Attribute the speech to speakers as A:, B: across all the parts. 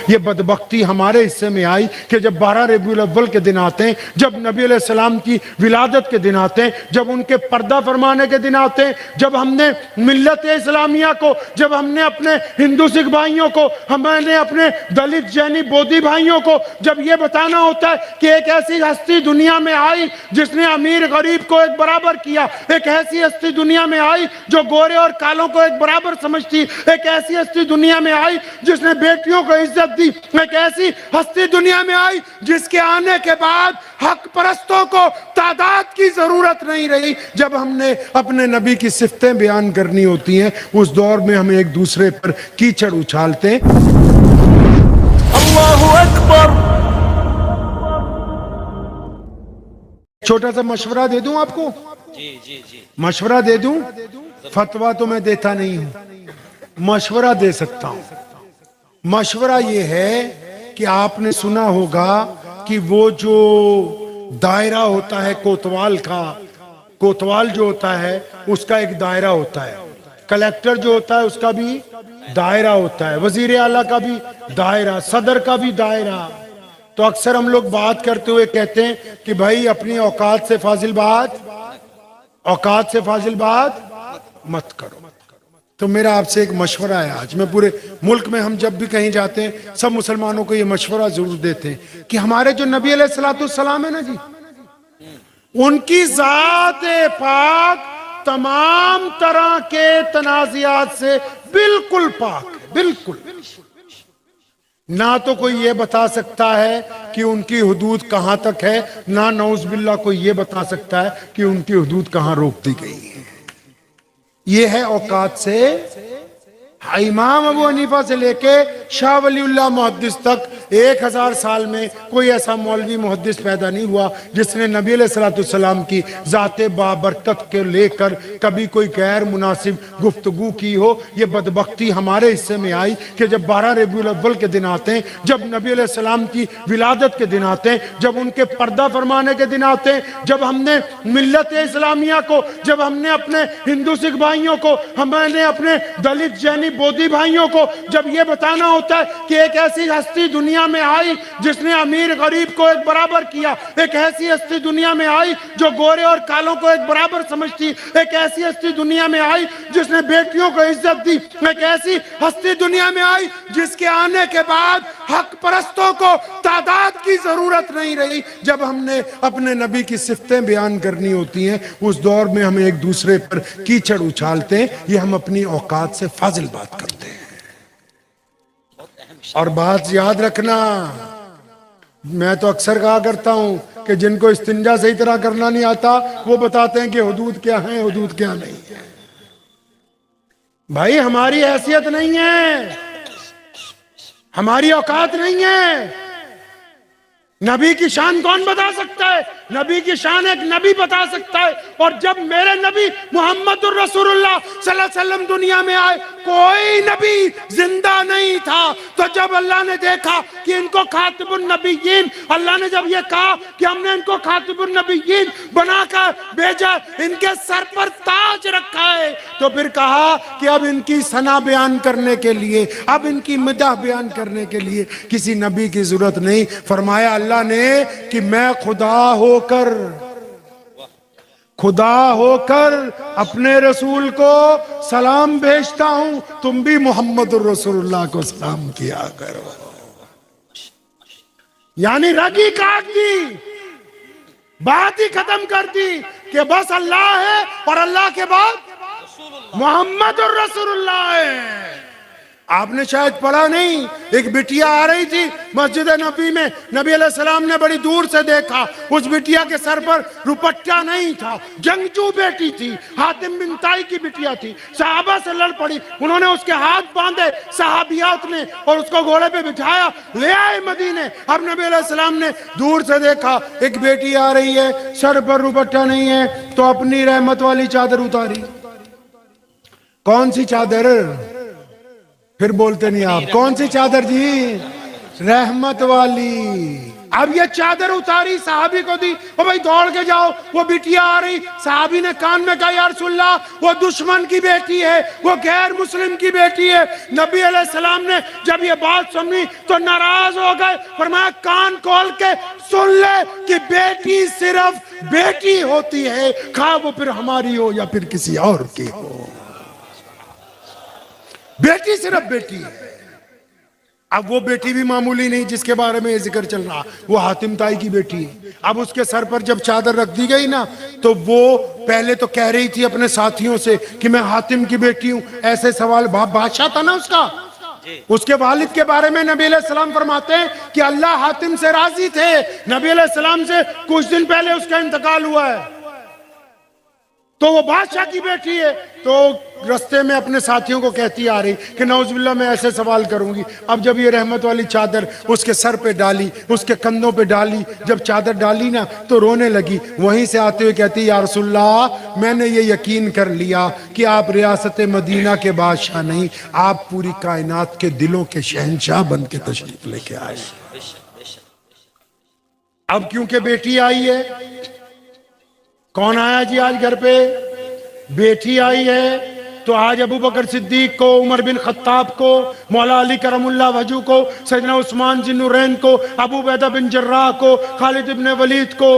A: یہ بدبختی ہمارے حصے میں آئی کہ جب 12 ربیع الاول کے دن آتے ہیں، جب نبی علیہ السلام کی ولادت کے دن آتے ہیں، جب ان کے پردہ فرمانے کے دن آتے ہیں، جب ہم نے ملت اسلامیہ کو، جب ہم نے اپنے ہندو سکھ بھائیوں کو، ہم نے اپنے دلت جینی بودھی بھائیوں کو جب یہ بتانا ہوتا ہے کہ ایک ایسی ہستی دنیا میں آئی جس نے امیر غریب کو ایک برابر کیا، ایک ایسی ہستی دنیا میں آئی جو گورے اور کالوں کو ایک برابر سمجھتی، ایک ایسی ہستی دنیا میں آئی جس نے بیٹیوں کو عزت دی، ایک ایسی ہستی دنیا میں آئی جس کے آنے کے بعد حق پرستوں کو تعداد کی ضرورت نہیں رہی۔ جب ہم نے اپنے نبی کی صفتیں بیان کرنی ہوتی ہیں، اس دور میں ہم ایک دوسرے پر کیچڑ اچھالتے ہیں۔
B: اللہ اکبر۔
A: چھوٹا سا مشورہ دے دوں آپ کو؟
B: جی
A: مشورہ دے دوں؟ فتویٰ تو میں دیتا نہیں ہوں، مشورہ دے سکتا ہوں۔ مشورہ یہ ہے کہ آپ نے سنا ہوگا کہ وہ جو دائرہ ہوتا ہے کوتوال کا، کوتوال جو ہوتا ہے اس کا ایک دائرہ ہوتا ہے، کلیکٹر جو ہوتا ہے اس کا بھی دائرہ ہوتا ہے، وزیر اعلیٰ کا بھی دائرہ، صدر کا بھی دائرہ۔ تو اکثر ہم لوگ بات کرتے ہوئے کہتے ہیں کہ بھائی اپنی اوقات سے فاضل بات مت کرو۔ تو میرا آپ سے ایک مشورہ ہے آج، میں پورے ملک میں ہم جب بھی کہیں جاتے ہیں سب مسلمانوں کو یہ مشورہ ضرور دیتے ہیں کہ ہمارے جو نبی علیہ السلام ہے نا جی، ان کی ذات پاک تمام طرح کے تنازعات سے بالکل پاک ہے، بالکل۔ نہ تو کوئی یہ بتا سکتا ہے کہ ان کی حدود کہاں تک ہے، نہ نعوذ باللہ کوئی یہ بتا سکتا ہے کہ ان کی حدود کہاں روک دی گئی ہے۔ یہ ہے اوقات سے، امام ابو حنیفہ سے لے کے شاہ ولی اللہ محدث تک 1000 سال میں کوئی ایسا مولوی محدث پیدا نہیں ہوا جس نے نبی علیہ السلام کی ذات بابرکت کے لے کر کبھی کوئی غیر مناسب گفتگو کی ہو۔ یہ بدبختی ہمارے حصے میں آئی کہ جب 12 ربیع الاول کے دن آتے ہیں، جب نبی علیہ السلام کی ولادت کے دن آتے ہیں، جب ان کے پردہ فرمانے کے دن آتے ہیں، جب ہم نے ملت اسلامیہ کو، جب ہم نے اپنے ہندو سکھ بھائیوں کو، ہم نے اپنے دلت جینی بودھی بھائیوں کو جب یہ بتانا ہوتا ہے کہ ایک ایسی ہستی دنیا میں آئی جس نے امیر غریب کو ایک برابر کیا، ایک ایسی ہستی دنیا میں آئی جو گورے اور کالوں کو ایک برابر سمجھتی، ایک ایسی ہستی دنیا میں آئی جس نے بیٹیوں کو عزت دی، ایک ایسی ہستی دنیا میں آئی جس کے آنے کے بعد حق پرستوں کو تعداد کی ضرورت نہیں رہی۔ جب ہم نے اپنے نبی کی صفتیں بیان کرنی ہوتی ہیں، اس دور میں ہم ایک دوسرے پر کیچڑ اچھالتے ہیں، یہ ہم اپنی اوقات سے فاضل بات کرتے ہیں۔ اور بات یاد رکھنا، میں تو اکثر کہا کرتا ہوں کہ جن کو استنجا صحیح طرح کرنا نہیں آتا وہ بتاتے ہیں کہ حدود کیا ہیں، حدود کیا نہیں ہے۔ بھائی ہماری حیثیت نہیں ہے، ہماری اوقات نہیں ہے۔ نبی کی شان کون بتا سکتا ہے؟ نبی کی شان ایک نبی بتا سکتا ہے۔ اور جب میرے نبی محمد الرسول اللہ صلی اللہ علیہ وسلم دنیا میں آئے، کوئی نبی زندہ نہیں تھا۔ تو جب اللہ نے دیکھا کہ ان کو خاتم النبیین، اللہ نے جب یہ کہا کہ ہم نے ان کو خاتم النبیین بنا کر بھیجا، ان کے سر پر تاج رکھا ہے، تو پھر کہا کہ اب ان کی ثنا بیان کرنے کے لیے، اب ان کی مدح بیان کرنے کے لیے کسی نبی کی ضرورت نہیں۔ فرمایا اللہ نے کہ میں خدا ہو کر اپنے رسول کو سلام بھیجتا ہوں، تم بھی محمد الرسول اللہ کو سلام کیا کرو۔ یعنی رگی کاٹ دی، بات ہی ختم کر دی کہ بس اللہ ہے اور اللہ کے بعد محمد الرسول اللہ ہے۔ آپ نے شاید پڑھا نہیں، ایک بٹیا آ رہی تھی مسجد نبی میں، نبی علیہ السلام نے بڑی دور سے دیکھا، اس بٹیا کے سر پر روپٹہ نہیں تھا، جنگجو بیٹی تھی، حاتم بن طائی کی بٹیا تھی، صحابہ سے لڑ پڑی، انہوں نے اس کے ہاتھ باندھے صحابیات نے اور اس کو گھوڑے پہ بٹھایا، لے آئے مدینے۔ اب نبی علیہ السلام نے دور سے دیکھا ایک بیٹی آ رہی ہے، سر پر روپٹہ نہیں ہے، تو اپنی رحمت والی چادر اتاری۔ کون سی چادر؟ پھر بولتے نہیں آپ، کون سی چادر جی؟ رحمت والی۔ اب یہ چادر اتاری صحابی کو دی، او بھائی دوڑ کے جاؤ، وہ بیٹیا آ رہی، صحابی نے کان میں کہا یا رسول اللہ وہ دشمن کی بیٹی ہے، وہ غیر مسلم کی بیٹی ہے۔ نبی علیہ السلام نے جب یہ بات سنی تو ناراض ہو گئے، فرمایا کان کھول کے سن لے کہ بیٹی صرف بیٹی ہوتی ہے، خواہ وہ پھر ہماری ہو یا پھر کسی اور کی ہو، بیٹی صرف بیٹی ہے۔ اب وہ بیٹی بھی معمولی نہیں جس کے بارے میں یہ ذکر چل رہا، وہ حاتم تائی کی بیٹی ہے۔ اب اس کے سر پر جب چادر رکھ دی گئی نا تو وہ پہلے تو کہہ رہی تھی اپنے ساتھیوں سے کہ میں حاتم کی بیٹی ہوں، ایسے سوال، بادشاہ تھا نا اس کا، اس کے والد کے بارے میں نبی علیہ السلام فرماتے ہیں کہ اللہ حاتم سے راضی تھے، نبی علیہ السلام سے کچھ دن پہلے اس کا انتقال ہوا ہے، تو وہ بادشاہ کی بیٹی ہے۔ تو رستے میں اپنے ساتھیوں کو کہتی آ رہی کہ نعوذ باللہ میں ایسے سوال کروں گی۔ اب جب یہ رحمت والی چادر اس کے سر پہ ڈالی، اس کے کندھوں پہ ڈالی، جب چادر ڈالی نا تو رونے لگی، وہیں سے آتے ہوئے کہتی یا رسول اللہ میں نے یہ یقین کر لیا کہ آپ ریاست مدینہ کے بادشاہ نہیں، آپ پوری کائنات کے دلوں کے شہنشاہ بن کے تشریف لے کے آئے۔ اب کیونکہ بیٹی آئی ہے، کون آیا جی آج گھر پہ؟ بیٹی آئی ہے، تو آج ابو بکر صدیق کو، عمر بن خطاب کو، مولا علی کرم اللہ وجہہ کو، سیدنا عثمان ذی النورین کو، ابو عبیدہ بن جراح کو، خالد ابن ولید کو،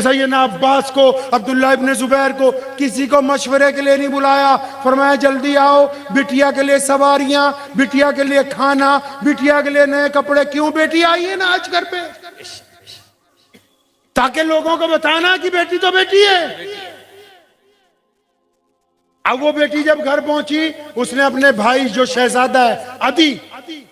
A: سیدنا عباس کو، عبداللہ ابن زبیر کو، کسی کو مشورے کے لیے نہیں بلایا، فرمایا جلدی آؤ، بٹیا کے لیے سواریاں، بٹیا کے لیے کھانا، بٹیا کے لیے نئے کپڑے۔ کیوں بیٹی آئی ہے نا آج گھر پہ؟ تاکہ لوگوں کو بتانا کہ بیٹی تو بیٹی ہے۔ اب وہ بیٹی جب گھر پہنچی، اس نے اپنے بھائی جو شہزادہ ہے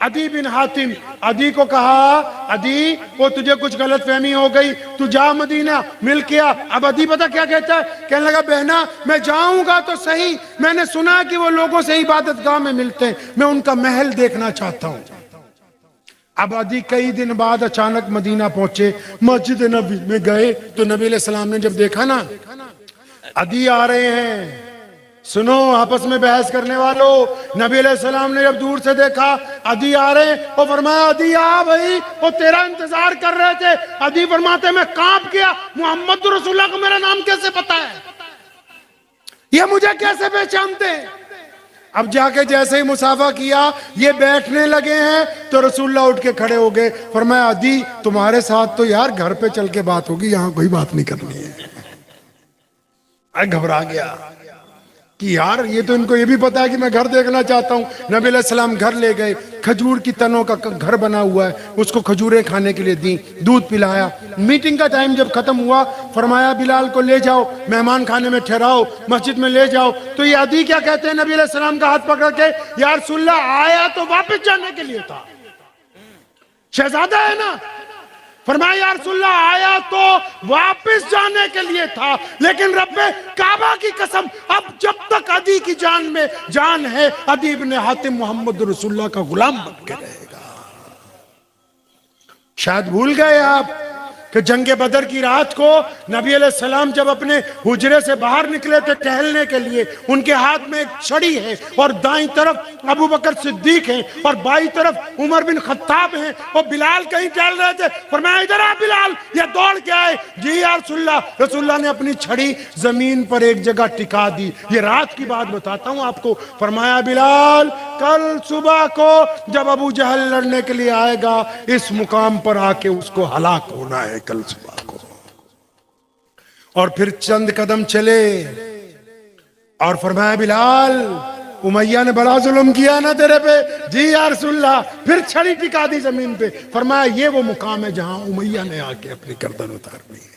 A: عدی بن حاتم، عدی کو کہا عدی وہ تجھے کچھ غلط فہمی ہو گئی، تو جا مدینہ مل کے آ۔ اب عدی پتہ کیا کہتا ہے؟ کہنے لگا بہنا میں جاؤں گا تو صحیح، میں نے سنا کہ وہ لوگوں سے عبادت گاہ میں ملتے ہیں، میں ان کا محل دیکھنا چاہتا ہوں۔ اب عدی کئی دن بعد اچانک مدینہ پہنچے، مسجد نبی میں گئے تو نبی علیہ السلام نے جب دیکھا نا عدی آ رہے ہیں، سنو آپس میں بحث کرنے والوں، نبی علیہ السلام نے جب دور سے دیکھا عدی آ رہے ہیں، وہ فرمایا عدی آ بھائی، وہ تیرا انتظار کر رہے تھے۔ عدی فرماتے میں کانپ گیا، محمد رسول اللہ کو میرا نام کیسے پتا ہے، یہ مجھے کیسے پہچانتے ہیں؟ اب جا کے جیسے ہی مصافحہ کیا، یہ بیٹھنے لگے ہیں تو رسول اللہ اٹھ کے کھڑے ہو گئے، فرمایا عدی تمہارے ساتھ تو یار گھر پہ چل کے بات ہوگی، یہاں کوئی بات نہیں کرنی ہے۔ گھبرا گیا کہ یار یہ تو ان کو یہ بھی پتا ہے کہ میں گھر دیکھنا چاہتا ہوں۔ نبی علیہ السلام گھر لے گئے، کھجور کی تنوں کا گھر بنا ہوا ہے، اس کو کھجوریں کھانے کے لیے دیں، دودھ پلایا۔ میٹنگ کا ٹائم جب ختم ہوا، فرمایا بلال کو لے جاؤ، مہمان خانے میں ٹھہراؤ، مسجد میں لے جاؤ۔ تو یہ عدی کیا کہتے ہیں نبی علیہ السلام کا ہاتھ پکڑ کے، یا رسول اللہ آیا تو واپس جانے کے لیے تھا، شہزادہ ہے نا، فرمایا یا رسول اللہ آیا تو واپس جانے کے لیے تھا، لیکن رب کعبہ کی قسم اب جب تک عدی کی جان میں جان ہے، عدی بن حاتم محمد رسول اللہ کا غلام بن کے رہے گا۔ شاید بھول گئے آپ کہ جنگ بدر کی رات کو نبی علیہ السلام جب اپنے حجرے سے باہر نکلے تھے ٹہلنے کے لیے، ان کے ہاتھ میں ایک چھڑی ہے اور دائیں طرف ابو بکر صدیق ہیں اور بائیں طرف عمر بن خطاب ہیں، اور بلال کہیں ٹہل رہے تھے، فرمایا ادھر آ بلال، یہ دوڑ کے آئے، جی یا رسول اللہ۔ رسول اللہ نے اپنی چھڑی زمین پر ایک جگہ ٹکا دی، یہ رات کی بات بتاتا ہوں آپ کو، فرمایا بلال کل صبح کو جب ابو جہل لڑنے کے لیے آئے گا، اس مقام پر آ کے اس کو ہلاک ہونا ہے کل صبح کو۔ اور پھر چند قدم چلے اور فرمایا بلال امیہ نے بڑا ظلم کیا نا تیرے پہ، جی یا رسول اللہ، پھر چھڑی ٹکا دی زمین پہ، فرمایا یہ وہ مقام ہے جہاں امیہ نے آ کے اپنی گردن اتارنی ہے۔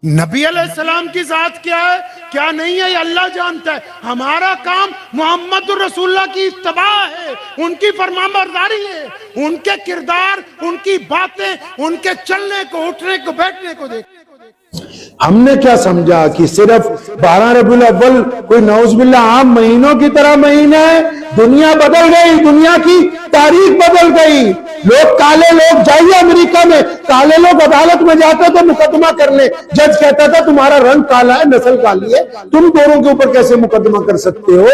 A: نبی علیہ السلام کی ذات کیا ہے کیا نہیں ہے یہ اللہ جانتا ہے، ہمارا کام محمد رسول اللہ کی اتباع ہے، ان کی فرمانبرداری ہے، ان کے کردار، ان کی باتیں، ان کے چلنے کو، اٹھنے کو، بیٹھنے کو دیکھ۔
B: ہم نے کیا سمجھا کہ صرف 12 ربیع الاول کوئی نعوذ باللہ عام مہینوں کی طرح مہینہ ہے؟ دنیا بدل گئی، دنیا کی تاریخ بدل گئی، لوگ کالے لوگ جائیے امریکہ میں کالے لوگ عدالت میں جاتے تھے مقدمہ کرنے، جج کہتا تھا تمہارا رنگ کالا ہے، نسل کالی ہے، تم دونوں کے اوپر کیسے مقدمہ کر سکتے ہو؟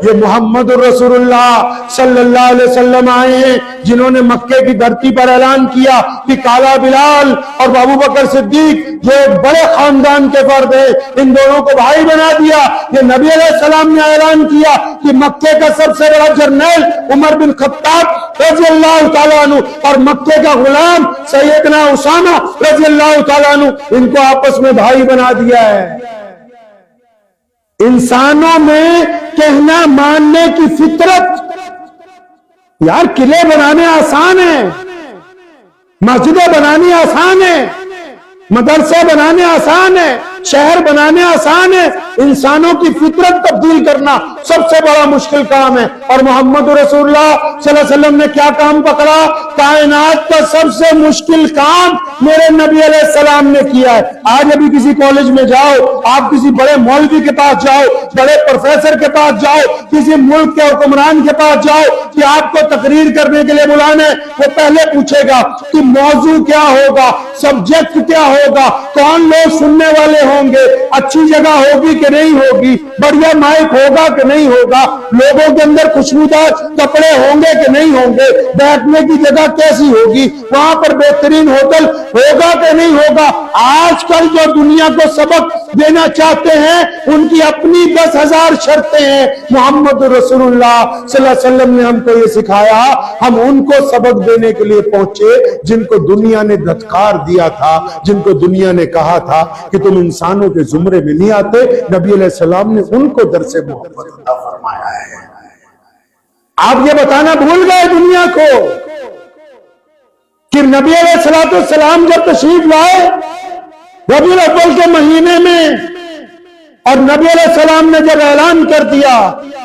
B: یہ محمد الرسول اللہ صلی اللہ علیہ وسلم آئے ہیں جنہوں نے مکے کی دھرتی پر اعلان کیا کہ کالا بلال اور ابو بکر صدیق جو ایک بڑے خاندان کے فرد ہیں، ان دونوں کو بھائی بنا دیا۔ یہ نبی علیہ السلام نے اعلان کیا کہ مکے کا سب سے بڑا جرنیل عمر بن خطاب رضی اللہ تعالیٰ عنہ اور مکے کا غلام سیدنا اسامہ رضی اللہ تعالیٰ عنہ، ان کو آپس میں بھائی بنا دیا ہے۔ انسانوں میں کہنا ماننے کی فطرت، یار قلعے بنانے آسان ہیں، مسجدیں بنانی آسان ہیں، مدرسے بنانے آسان ہے، شہر بنانے آسان ہے، انسانوں کی فطرت تبدیل کرنا سب سے بڑا مشکل کام ہے۔ اور محمد رسول اللہ صلی اللہ علیہ وسلم نے کیا کام پکڑا؟ کائنات کا سب سے مشکل کام میرے نبی علیہ السلام نے کیا ہے۔ آج ابھی کسی کالج میں جاؤ، آپ کسی بڑے مولوی کے پاس جاؤ، بڑے پروفیسر کے پاس جاؤ، کسی ملک کے حکمران کے پاس جاؤ کہ آپ کو تقریر کرنے کے لیے بلانا ہے، وہ پہلے پوچھے گا کہ موضوع کیا ہوگا، سبجیکٹ کیا ہوگا، کون لوگ سننے والے ہوں گے، اچھی جگہ ہوگی کہ نہیں ہوگی، بڑھیا مائک ہوگا کہ نہیں ہوگا، لوگوں کے اندر خوشبودار کپڑے ہوں گے کہ نہیں ہوں گے، بیٹھنے کی جگہ کیسی ہوگی، وہاں پر بہترین ہوٹل ہوگا کہ نہیں ہوگا۔ آج کل جو دنیا کو سبق دینا چاہتے ہیں ان کی اپنی 10,000 شرطیں ہیں۔ محمد رسول اللہ صلی اللہ علیہ وسلم نے ہم کو یہ سکھایا، ہم ان کو سبق دینے کے لیے پہنچے جن کو دنیا نے دھتکار دیا تھا، جن کو دنیا نے کہا تھا کہ تم انسانوں کے زمرے میں نہیں آتے۔ نبی علیہ السلام نے ان کو درس محبت عطا فرمایا ہے۔ آپ یہ بتانا بھول گئے دنیا کو کہ نبی علیہ السلام جب تشریف لائے ربیع الاول کے مہینے میں، اور نبی علیہ السلام نے جب اعلان کر دیا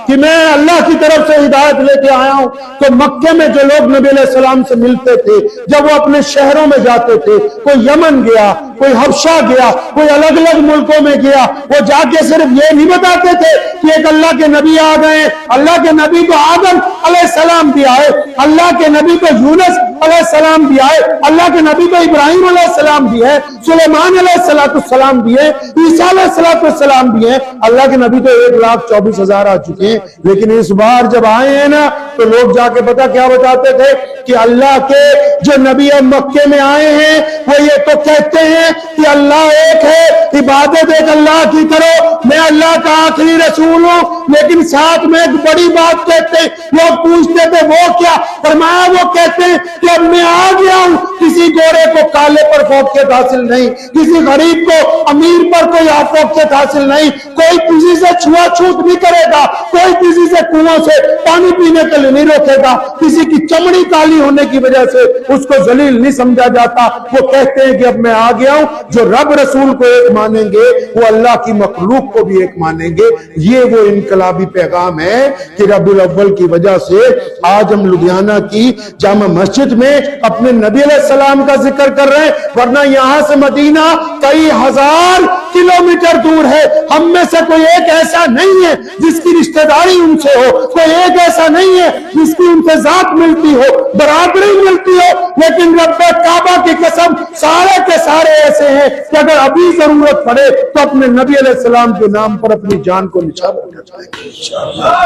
B: کہ میں اللہ کی طرف سے ہدایت لے کے آیا ہوں، تو مکے میں جو لوگ نبی علیہ السلام سے ملتے تھے، جب وہ اپنے شہروں میں جاتے تھے، کوئی یمن گیا، کوئی حبشہ گیا، کوئی الگ الگ ملکوں میں گیا، وہ جا کے صرف یہ نہیں بتاتے تھے کہ ایک اللہ کے نبی آ گئے، اللہ کے نبی کو آدم علیہ السلام بھی آئے، اللہ کے نبی کو یونس علیہ السلام بھی آئے، اللہ کے نبی کو ابراہیم علیہ السلام بھی ہے، سلیمان علیہ السلام بھی ہے، عیسیٰ علیہ السلام بھی ہیں۔ اللہ کے نبی تو 1,24,000 آ چکے ہیں، لیکن اس بار جب آئے ہیں نا تو لوگ جا کے پتا کیا بتاتے تھے کہ اللہ کے جو نبی مکے میں آئے ہیں وہ یہ تو کہتے ہیں کہ اللہ ایک ہے، عبادت ایک اللہ کی کرو، میں اللہ کا آخری رسول ہوں، لیکن ساتھ میں ایک بڑی بات کہتے ہیں۔ لوگ پوچھتے تھے وہ کیا؟ فرمایا وہ کہتے ہیں کہ اب میں آ گیا ہوں، کسی گورے کو کالے پر فوقیت حاصل نہیں، کسی غریب کو امیر پر کوئی فوقیت حاصل نہیں، کوئی کسی سے چھوا چھوت نہیں کرے گا، کوئی کسی سے کنویں سے پانی پینے کے لیے نہیں روکے گا، کسی کی چمڑی کالی ہونے کی وجہ سے اس کو ذلیل نہیں سمجھا جاتا۔ وہ کہتے ہیں کہ اب میں آ گیا ہوں، جو رب رسول کو ایک مانیں گے وہ اللہ کی مخلوق کو بھی ایک مانیں گے۔ یہ وہ انقلابی پیغام ہے کہ ربیع الاول کی وجہ سے آج ہم لدھیانہ کی جامع مسجد میں اپنے نبی علیہ السلام کا ذکر کر رہے ہیں، ورنہ یہاں سے مدینہ کئی ہزار کلومیٹر دور ہے۔ ہم میں سے کوئی ایک ایسا نہیں ہے جس کی رشتہ داری ان سے ہو، کوئی ایک ایسا نہیں ہے جس کی ان سے ذات ملتی ہو، برادری ملتی ہو، لیکن رب کعبہ کی قسم سارے کے سارے ایسے ہیں کہ اگر ابھی ضرورت پڑے تو اپنے نبی علیہ السلام کے نام پر اپنی جان کو نچھاور کر جائیں گے انشاءاللہ۔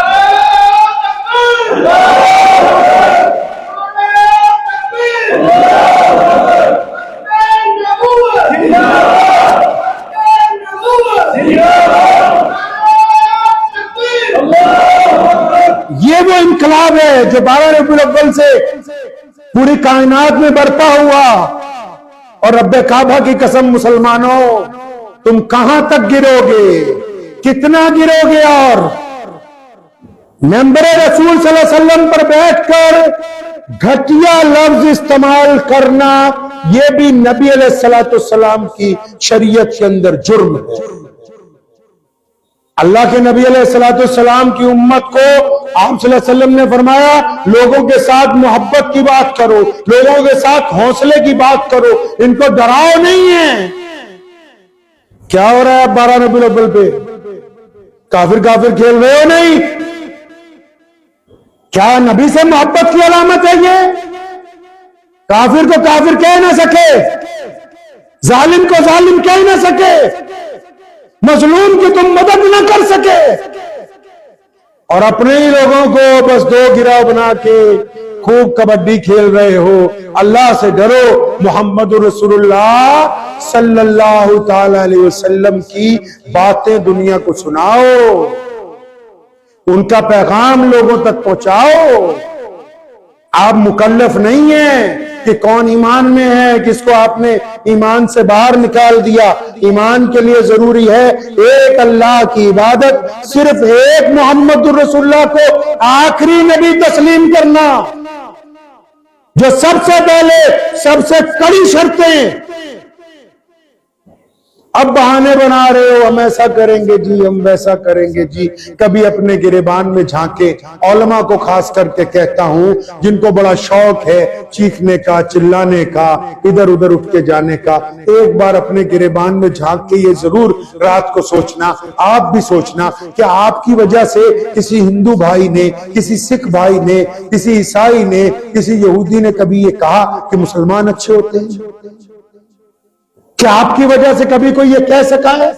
B: یہ وہ انقلاب ہے جو 12 ربیع الاول سے پوری کائنات میں برپا ہوا۔ اور رب کعبہ کی قسم مسلمانوں، تم کہاں تک گرو گے، کتنا گرو گے؟ اور ممبر رسول صلی اللہ علیہ وسلم پر بیٹھ کر گھٹیا لفظ استعمال کرنا یہ بھی نبی علیہ السلام کی شریعت کے اندر جرم ہے۔ اللہ کے نبی علیہ السلام کی امت کو آپ صلی اللہ علیہ وسلم نے فرمایا لوگوں کے ساتھ محبت کی بات کرو، لوگوں کے ساتھ حوصلے کی بات کرو، ان کو ڈراؤ نہیں ہے۔ کیا ہو رہا ہے 12 ربیع الاول پہ؟ کافر کھیل رہے ہو؟ نہیں۔ کیا نبی سے محبت کی علامت ہے یہ؟ کافر کو کافر کہہ نہ سکے، ظالم کو ظالم کہہ نہ سکے، مظلوم کی تم مدد نہ کر سکے، اور اپنے ہی لوگوں کو بس دو گروہ بنا کے خوب کبڈی کھیل رہے ہو۔ اللہ سے ڈرو، محمد رسول اللہ صلی اللہ تعالی علیہ وسلم کی باتیں دنیا کو سناؤ، ان کا پیغام لوگوں تک پہنچاؤ۔ آپ مکلف نہیں ہیں کہ کون ایمان میں ہے، کس کو آپ نے ایمان سے باہر نکال دیا۔ ایمان کے لیے ضروری ہے ایک اللہ کی عبادت، صرف ایک محمد رسول اللہ کو آخری نبی تسلیم کرنا، جو سب سے پہلے سب سے کڑی شرطیں۔ اب بہانے بنا رہے ہو، ہم ایسا کریں گے جی، ہم ویسا کریں گے جی، کبھی اپنے گریبان میں جھانکے۔ علماء کو خاص کر کے کہتا ہوں جن کو بڑا شوق ہے چیخنے کا، چلانے کا، ادھر ادھر اٹھ کے جانے کا، ایک بار اپنے گریبان میں جھانک کے یہ ضرور رات کو سوچنا، آپ بھی سوچنا کہ آپ کی وجہ سے کسی ہندو بھائی نے، کسی سکھ بھائی نے، کسی عیسائی نے، کسی یہودی نے کبھی یہ کہا کہ مسلمان اچھے ہوتے ہیں؟ کیا آپ کی وجہ سے کبھی کوئی یہ کہہ سکا ہے؟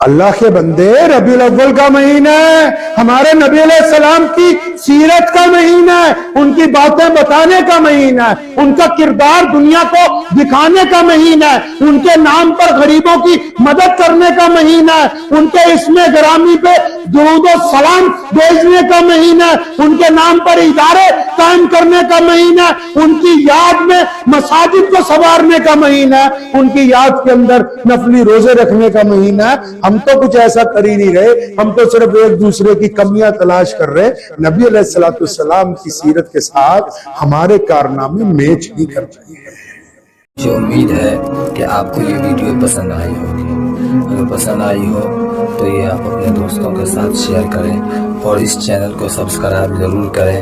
B: اللہ کے بندے، ربیع الاول کا مہینہ ہے، ہمارے نبی علیہ السلام کی سیرت کا مہینہ ہے، ان کی باتیں بتانے کا مہینہ ہے، ان کا کردار دنیا کو دکھانے کا مہینہ ہے، ان کے نام پر غریبوں کی مدد کرنے کا مہینہ ہے، ان کے اسم گرامی پہ درود و سلام بھیجنے کا مہینہ ہے، ان کے نام پر ادارے قائم کرنے کا مہینہ ہے، ان کی یاد میں مساجد کو سنوارنے کا مہینہ ہے، ان کی یاد کے اندر نفلی روزے رکھنے کا مہینہ ہے۔ ہم تو کچھ ایسا کر ہی نہیں رہے، ہم تو صرف ایک دوسرے کی کمیاں تلاش کر رہے، نبی علیہ السلام کی سیرت کے ساتھ ہمارے کارنامے میچ نہیں کر رہے ہیں۔
C: مجھے امید ہے کہ آپ کو یہ ویڈیو پسند آئی ہوگی، اگر پسند آئی ہو تو یہ آپ اپنے دوستوں کے ساتھ شیئر کریں اور اس چینل کو سبسکرائب ضرور کریں۔